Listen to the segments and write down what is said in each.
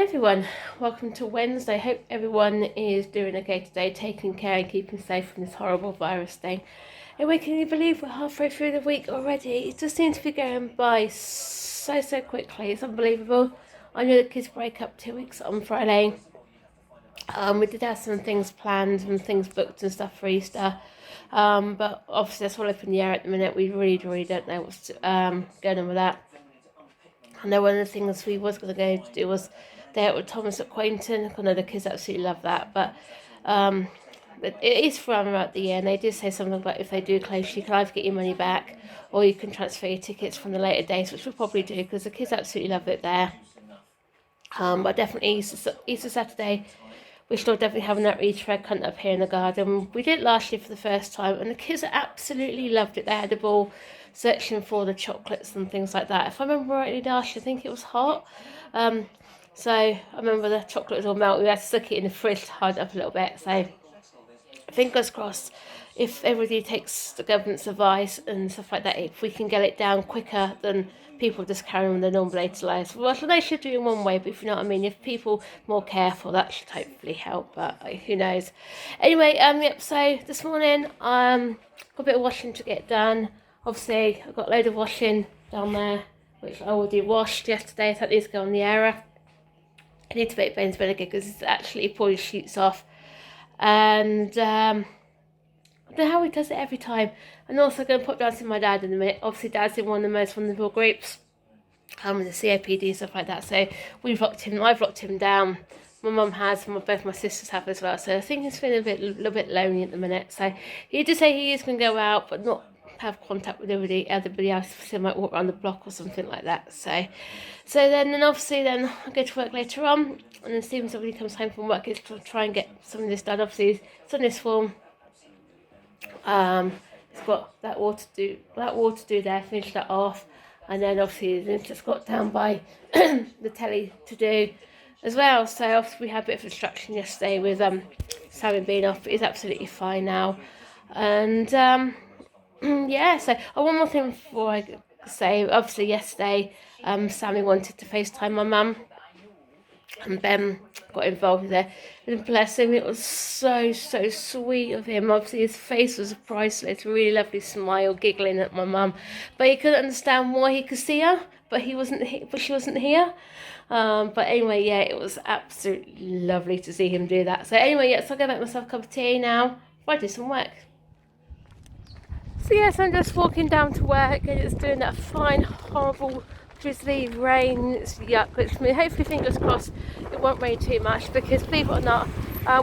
Everyone, welcome to Wednesday. Hope everyone is doing okay today, taking care and keeping safe from this horrible virus thing. Anyway, can you believe we're halfway through the week already? It just seems to be going by so quickly. It's unbelievable. I know the kids break up 2 weeks on Friday. We did have some things planned and things booked and stuff for Easter. But obviously that's all up in the air at the minute. We really don't know what's going on with that. I know one of the things we was going to go to do was day out with Thomas at Quainton. I know the kids absolutely love that, but it is from throughout the year, and they did say something about if they do close, you can either get your money back or you can transfer your tickets from the later days, which we'll probably do because the kids absolutely love it there. But definitely Easter Saturday, we still definitely having that Easter egg hunt up here in the garden. We did it last year for the first time, and the kids absolutely loved it. They had the ball searching for the chocolates and things like that. If I remember rightly last year, I think it was hot. So I remember the chocolate was all melted. We had to stick it in the fridge to hide it up a little bit. So fingers crossed, if everybody takes the government's advice and stuff like that, if we can get it down quicker than people just carrying on their normal later lives. Well, they should do it in one way, but if you know what I mean, if people more careful, that should hopefully help, but who knows. Anyway, so this morning, got a bit of washing to get done. Obviously, I've got a load of washing down there, which I already washed yesterday. I thought these go on the error. I need to make Ben's bed again because it's actually pulling sheets off. And I don't know how he does it every time. And also going to pop down to my dad in a minute. Obviously, Dad's in one of the most vulnerable groups, with the COPD and stuff like that. So I've locked him down. My mum has, and both my sisters have as well. So I think he's feeling a little bit lonely at the minute. So he did say he is going to go out, but not have contact with everybody else. So he might walk around the block or something like that. So then obviously I go to work later on, and then Stephen, when he comes home from work, is to try and get some of this done. Obviously it's on this form. It's got that water to do there, finish that off, and then obviously it's just got down by the telly to do as well. So obviously we had a bit of instruction yesterday with Simon being off, but he's absolutely fine now. And yeah, so one more thing before I say, obviously yesterday Sammy wanted to FaceTime my mum, and Ben got involved with it, and bless him, it was so sweet of him. Obviously his face was priceless, really lovely smile, giggling at my mum, but he couldn't understand why he could see her, but she wasn't here. But anyway, yeah, it was absolutely lovely to see him do that. So anyway, yes, I'll go make myself a cup of tea now before I do some work. So yes, I'm just walking down to work, and it's doing that fine, horrible, drizzly rain. It's yuck, which hopefully, fingers crossed, it won't rain too much, because believe it or not,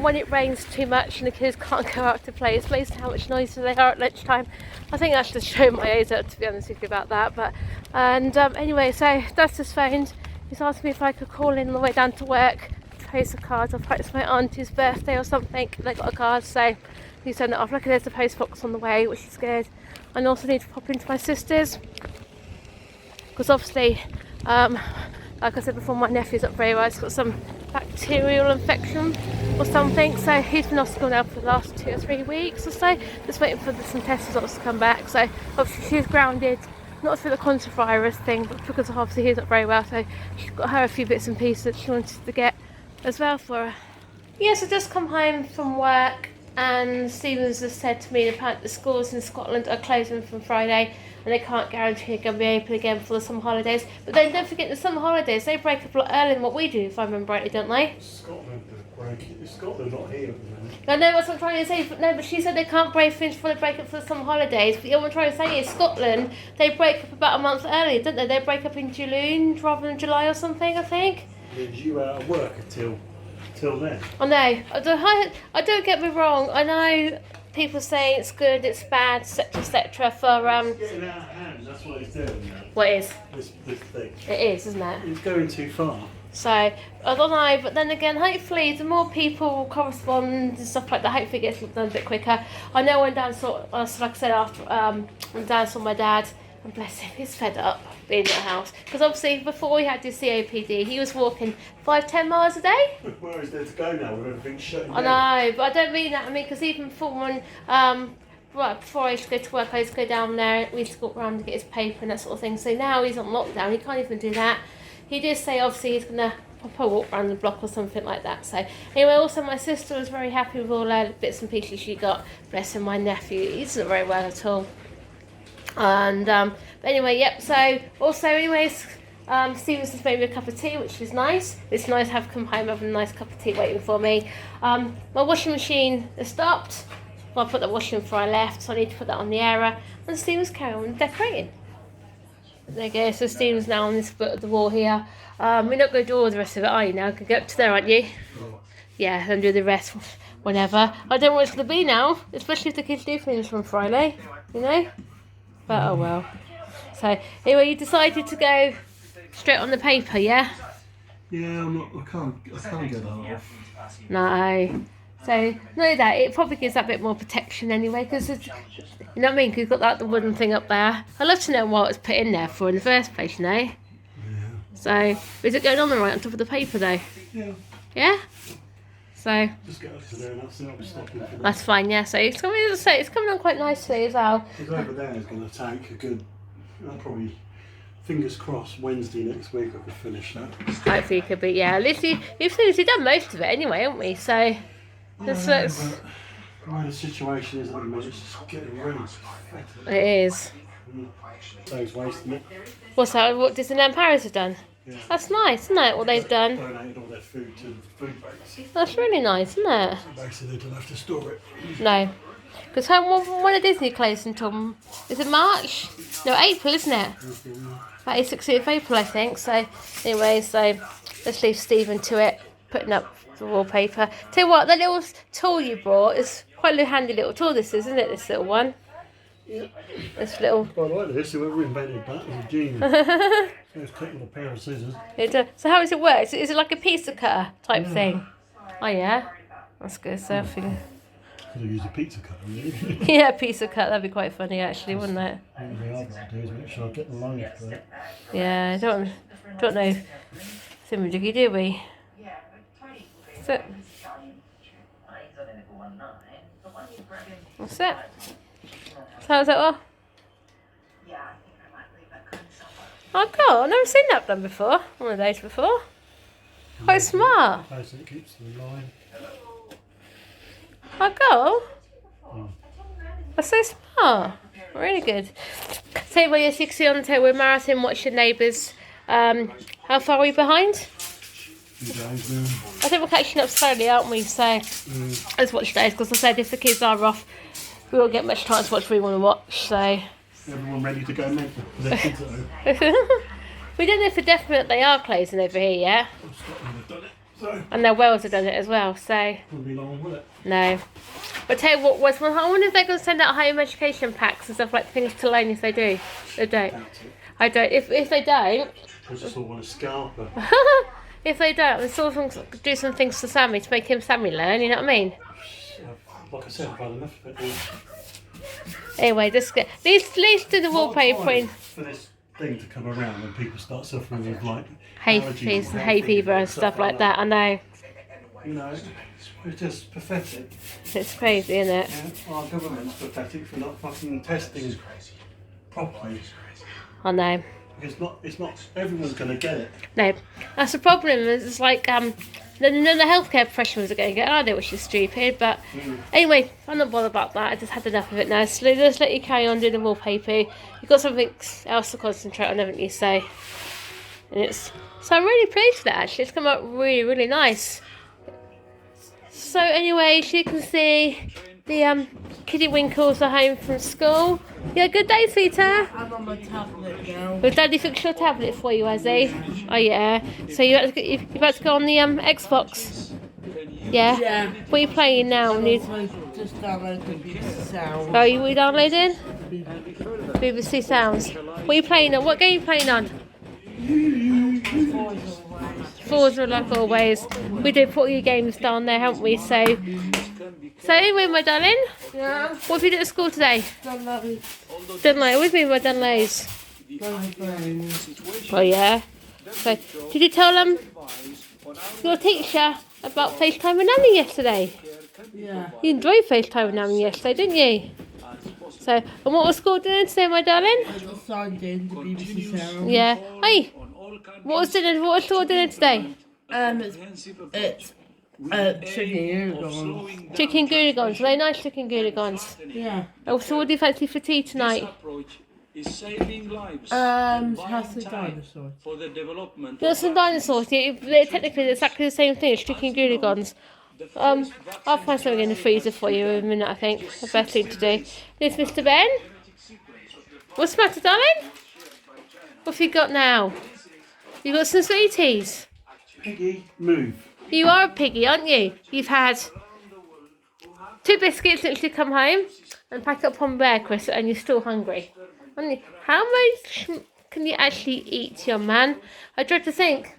when it rains too much and the kids can't go out to play, it's amazing how much noise they are at lunchtime. I think that's just showing my age, to be honest with you, about that. But anyway, so that's just phoned. He's asked me if I could call in on the way down to work, post a card. I thought it's my auntie's birthday or something. They got a card, so he sent it off. Look, there's the post box on the way, which is good. I also need to pop into my sister's, because obviously, like I said before, my nephew's not very well. He's got some bacterial infection or something, so he's been off school now for the last 2 or 3 weeks or so, just waiting for some test results to come back. So obviously she's grounded, not through the coronavirus thing, but because obviously he's not very well, so she's got her a few bits and pieces that she wanted to get as well for her. Yes, I just come home from work, and Stevens has said to me that the schools in Scotland are closing from Friday, and they can't guarantee they're going to be open again for the summer holidays. But then don't forget, the summer holidays, they break up a lot earlier than what we do, if I remember rightly, don't they? Scotland not here at the minute. I know what I'm trying to say, but she said they can't finish before they break up for the summer holidays. But what I'm trying to say is Scotland, they break up about a month earlier, don't they? They break up in June rather than July or something, I think. Did you out of work until then? I know. I don't get me wrong. I know people say it's good, it's bad, etc. For It's getting out of hand. That's what it's doing now. What is? This thing. It is, isn't it? It's going too far. So I don't know, but then again, hopefully the more people correspond and stuff like that, hopefully it gets done a bit quicker. I know when Dan saw, like I said, after when Dan saw my dad, and bless him, he's fed up being at the house, because obviously before he had his COPD, he was walking 5-10 miles a day. Where is there to go now with everything shutting down? I know, but I don't mean that. I mean, because even before before I used to go to work, I used to go down there, we used to go around to get his paper and that sort of thing. So now he's on lockdown, he can't even do that. He did say obviously he's going to probably walk around the block or something like that. So anyway, also my sister was very happy with all her bits and pieces she got. Bless him, my nephew, he's not very well at all. And but anyway, yep. So also, anyways, Stevenson's made me a cup of tea, which is nice. It's nice to have come home having a nice cup of tea waiting for me. My washing machine has stopped. Well, I put the washing before I left, so I need to put that on the airer. And Stevens carry on decorating. There you go. So Stevens now on this bit of the wall here. We're not going to do all the rest of it, are you? Now, can get up to there, aren't you? Yeah, and do the rest whenever. I don't know what it's going to be now, especially if the kids do things from Friday, you know. But oh well. So anyway, you decided to go straight on the paper, yeah? Yeah, I can't get that off. No. So know that it probably gives that bit more protection anyway, because you know what I mean. Because you've got like the wooden thing up there. I'd love to know what it's put in there for in the first place, you know. Yeah. So is it going on right on top of the paper though? Yeah. Yeah. So Just get up to there and that's it. I'll be stopping for that. that's fine. Yeah. So it's coming. As I say, it's coming on quite nicely as well. Because over there is going to take a good, probably, fingers crossed, Wednesday next week I could finish that. Hopefully it could be. Yeah. At least you've done most of it anyway, haven't we? So. This looks. But the way the situation is at the minute, it's just getting really pathetic. It is. Dave's wasting it. What's that? What Disneyland Paris have done? Yeah. That's nice, isn't it? What they've done. Donated all their food to the food banks. That's really nice, isn't it? Basically, they don't have to store it. No. Because when are Disney closed until, is it March? No, April, isn't it? About 16th of April, I think. So, anyway, so let's leave Stephen to it, putting up the wallpaper. Tell you what, the little tool you brought is quite a handy little tool, this is, isn't it? This little one. Yeah. This little. I like this, whoever invented that was a genius. It was cut with a pair of scissors. So how does it work? Is it like a pizza cutter type thing? Oh yeah? That's good. So I think... Could have used a pizza cutter, really. Yeah, pizza cut, that'd be quite funny actually, wouldn't it? The other thing to do is make sure I get the lines correct. Yeah, I don't know thingamajiggy, do we? That's it. That's it. So how's that all? Oh God, I've never seen that done before. One of those before. Quite smart. Place it keeps the line. Oh God. That's so smart. Really good. So well, yes, you can see on the table, we're marathon watching Neighbours. How far are we behind? 2 days now. I think we're catching up slowly, aren't we? So let's watch those, because I said if the kids are off, we won't get much time to watch what we want to watch. So Everyone ready to go make their kids at home. we don't know for definite they are closing over here yet. Scotland have done it, so And their Wales have done it as well, so won't be long, will it? no. But tell you what, Wes, I wonder if they're going to send out home education packs and stuff like things to learn if they do. They don't. Doubt it. I don't. If they don't, I just all want a scalper. if they don't, we sort of do some things to Sammy to make him Sammy learn. You know what I mean? Like I said, I've had enough of it. Anyway, just get these do the What wallpaper time in for this thing to come around when people start suffering with like hay allergies fever and and hay fever and stuff like that. I know. You know, it's just pathetic. It's crazy, isn't it? Yeah, our government's pathetic for not fucking testing properly. I know. Because it's not everyone's going to get it. No, that's the problem. It's like none of the healthcare professionals are going to get it, are they? Which is stupid. But anyway, I'm not bothered about that. I just had enough of it now. So let's let you carry on doing the wallpaper. You've got something else to concentrate on, haven't you? So, and so I'm really pleased with that. Actually, it's come out really, really nice. So anyway, as you can see, the kiddie Winkles are home from school. Yeah, good day, sweetheart. I'm on my tablet now. Will Daddy fix your tablet for you, has he? Oh yeah. So you're about to go on the Xbox? Yeah? Yeah. What are you playing now? I just downloaded BBC Sound. Oh, you downloading? BBC Sounds. What are you playing on? What game are you playing on? Forza, like always. We do put your games down there, haven't we? So anyway, my darling, Yeah. what have you done at school today? Downloaded Dunlow. With me, my Dunlows. my phone. Oh yeah. So did you tell your teacher about FaceTime with Nanny yesterday? Yeah. You enjoyed FaceTime with Nanny yesterday, didn't you? So, and what was school doing today, my darling? I just signed in to BBC Sound. Yeah. Hey, what was school doing today? It's chicken noodles. Chicken goulagoons. Are they nice chicken goulagoons? Yeah. Oh, so what do you fancy for tea tonight? Healthy dinosaurs. For the development. There's some dinosaurs. They're technically exactly the same thing as chicken goulagoons. I'll find something in the freezer for you in a minute, I think. The best thing to do. There's Mr. Ben. What's the matter, darling? What have you got now? You got some sweeties. Piggy, move. You are a piggy, aren't you? You've had 2 biscuits since you come home and packed up on breakfast and you're still hungry. Aren't you? How much can you actually eat, young man? I dread to think,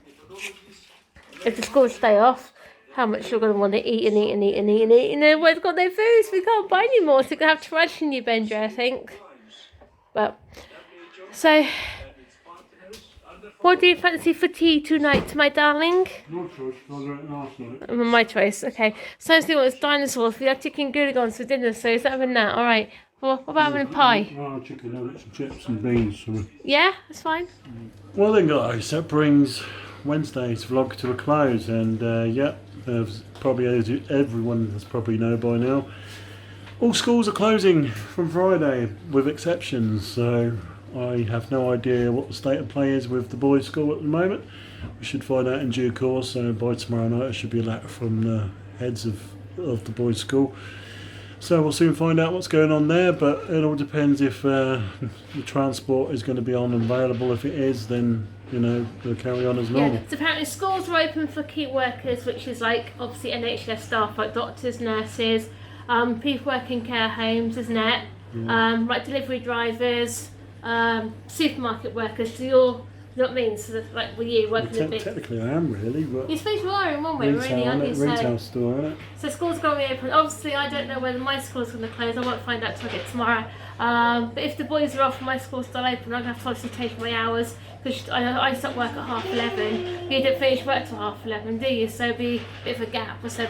if the schools stay off, how much you're going to want to eat and eat and eat and eat and eat. And then we've got no food, so we can't buy any more. So you're going to have to ration you, Benji, I think. But, so, what do you fancy for tea tonight, my darling? Your choice, I'll do it last night. My choice, okay. So we want dinosaurs. We had chicken goulagoons for dinner, so is that having that? Alright. Well, what about having a pie? Oh, chicken nuggets and chips and beans. Yeah, that's fine. Well then guys, that brings Wednesday's vlog to a close, and yeah, probably as everyone has probably know by now, all schools are closing from Friday with exceptions, so I have no idea what the state of play is with the boys' school at the moment. We should find out in due course, so by tomorrow night there should be a letter from the heads of the boys' school. So we'll soon find out what's going on there, but it all depends if the transport is going to be on and available. If it is, then, you know, we'll carry on as normal. Yeah, so apparently schools are open for key workers, which is like obviously NHS staff like doctors, nurses, people working in care homes, isn't it? Yeah. Like delivery drivers, supermarket workers, so you're, you know what I mean? So like with you working a bit. Technically I am really, but you suppose you are in one way, really, aren't you? Retail store, isn't it? So school's going to be open. Obviously I don't know whether my school's going to close. I won't find out till I get tomorrow. But if the boys are off and my school's still open, I'm going to have to obviously take my hours, because I start work at 11:30. You don't finish work till 11:30, do you? So it'll be a bit of a gap. So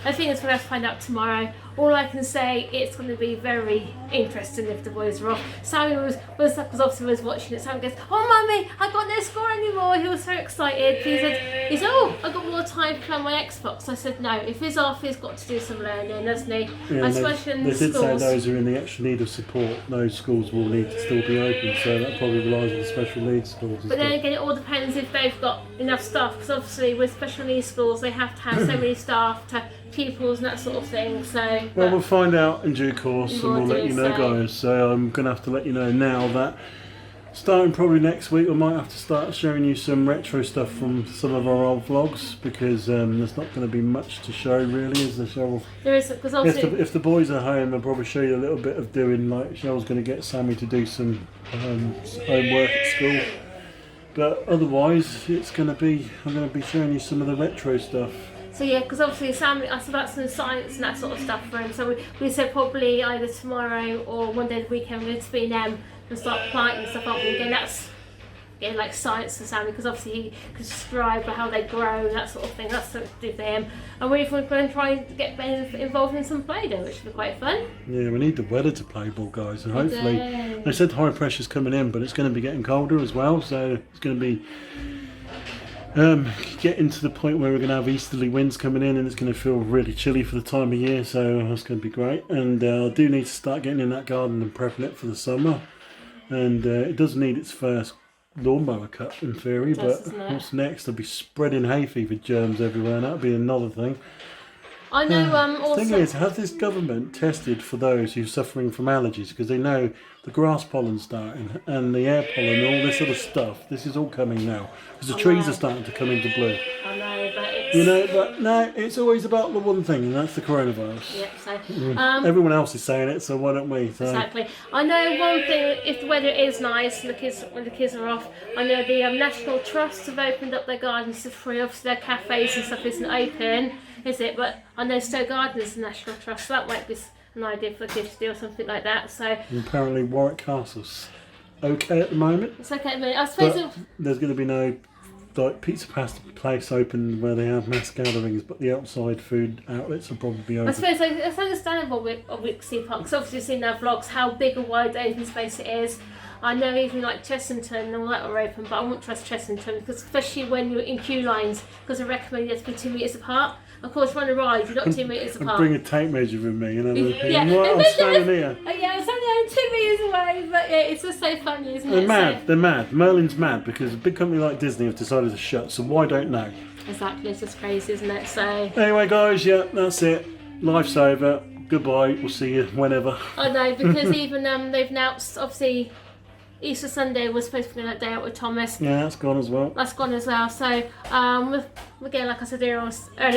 I think it's going to have to find out tomorrow. All I can say, it's going to be very interesting if the boys are off. Sammy was obviously watching it. Sammy goes, "Oh mummy, I got no score anymore." He was so excited. He said, "Oh, I got more time to play on my Xbox." I said, "No, if he's off, he's got to do some learning, doesn't he?" Yeah, especially in they the did say schools. those who are in the extra need of support, those schools will need to still be open, so that probably relies on the special needs schools. But then again, it all depends if they've got enough staff, because obviously with special needs schools they have to have so many staff to pupils and that sort of thing. So well, we'll find out in due course and we'll let you know, so. guys. So I'm going to have to let you know now that starting probably next week I might have to start showing you some retro stuff from some of our old vlogs, because there's not going to be much to show really, is there, Cheryl? There is, because obviously If the boys are home, I'll probably show you a little bit of doing, like Cheryl's going to get Sammy to do some homework at school. But otherwise, it's going to be, I'm going to be showing you some of the retro stuff. So yeah, because obviously Sam asked about some science and that sort of stuff for him. So we said probably either tomorrow or one day of the weekend we're going to be in and start planting stuff up. And again, that's like science for Sam, because obviously he can describe how they grow and that sort of thing. That's something to do for him. And we're going to try and get Ben involved in some Play-Doh, which should be quite fun. Yeah, we need the weather to play ball, guys, and hopefully they said high pressure's coming in, but it's going to be getting colder as well, so it's going to be getting to the point where we're going to have easterly winds coming in, and it's going to feel really chilly for the time of year, so that's going to be great. And I do need to start getting in that garden and prepping it for the summer, and it does need its first lawnmower cut in theory, but what's next? I'll be spreading hay fever germs everywhere, and that'll be another thing. I know. Also, the thing is, has this government tested for those who are suffering from allergies? Because they know the grass pollen starting and the air pollen and all this other stuff. This is all coming now because the trees are starting to come into bloom. I know, but it's... You know, but no, it's always about the one thing, and that's the coronavirus. Yep. So everyone else is saying it, so why don't we? So. Exactly. I know one thing. If the weather is nice and when the kids are off, I know the National Trust have opened up their gardens for free. Obviously, their cafes and stuff isn't open, is it? But I know Stowe Gardens is the National Trust, so that might be an idea for the kids to do or something like that. So and apparently Warwick Castle's okay at the moment. It's okay at the moment. I suppose there's going to be no like pizza pasta place open where they have mass gatherings, but the outside food outlets will probably be I open. suppose like, it's understandable with Wixie Park, because obviously you've seen their vlogs how big a wide open space it is. I know even like Chessington and all that are open, but I won't trust Chessington, because especially when you're in queue lines, because I recommend you have to be 2 metres apart. Of course, run a ride, you're not 2 metres And apart. bring a tape measure with me, and I'm Yeah. what, I'm standing here. Yeah, I'm standing 2 metres away, but yeah, it's just so funny, isn't They're it? mad. So, They're mad. Merlin's mad because a big company like Disney have decided to shut. So why don't know? exactly, it's just crazy, isn't it? So Anyway, guys, yeah, that's it. Life's over. Goodbye. We'll see you whenever. I know, because even they've announced, obviously, Easter Sunday was supposed to be that day out with Thomas. Yeah, that's gone as well. That's gone as well. So again, like I said earlier,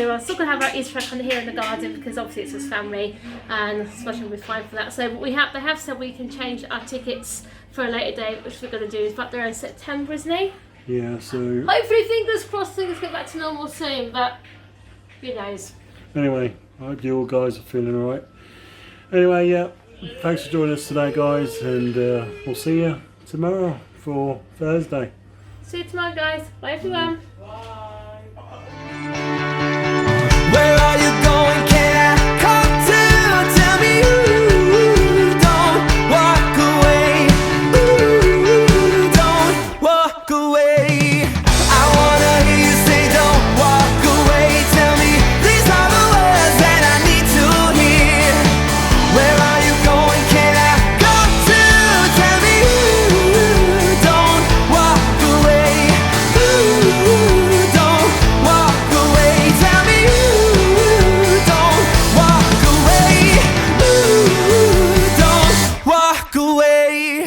we're still gonna have our Easter egg kind of here in the garden, because obviously it's his family, and especially we're fine for that. So they have said we can change our tickets for a later date, which we're gonna do. It's back there in September, isn't he? Yeah, so Hopefully, fingers crossed, things get back to normal soon. But who knows? anyway, I hope you all guys are feeling alright. Anyway, yeah, thanks for joining us today, guys, and we'll see you tomorrow for Thursday. See you tomorrow, guys. Bye, everyone. Where are you going? Can I come to? Tell me you don't walk away. Ooh, don't walk away. I wanna hear you say don't walk away. Tell me these are the words that I need to hear. Where are you going? Can I come to? Tell me you don't walk away. Ooh, don't walk away. Tell me you don't walk away. Ooh, don't walk away.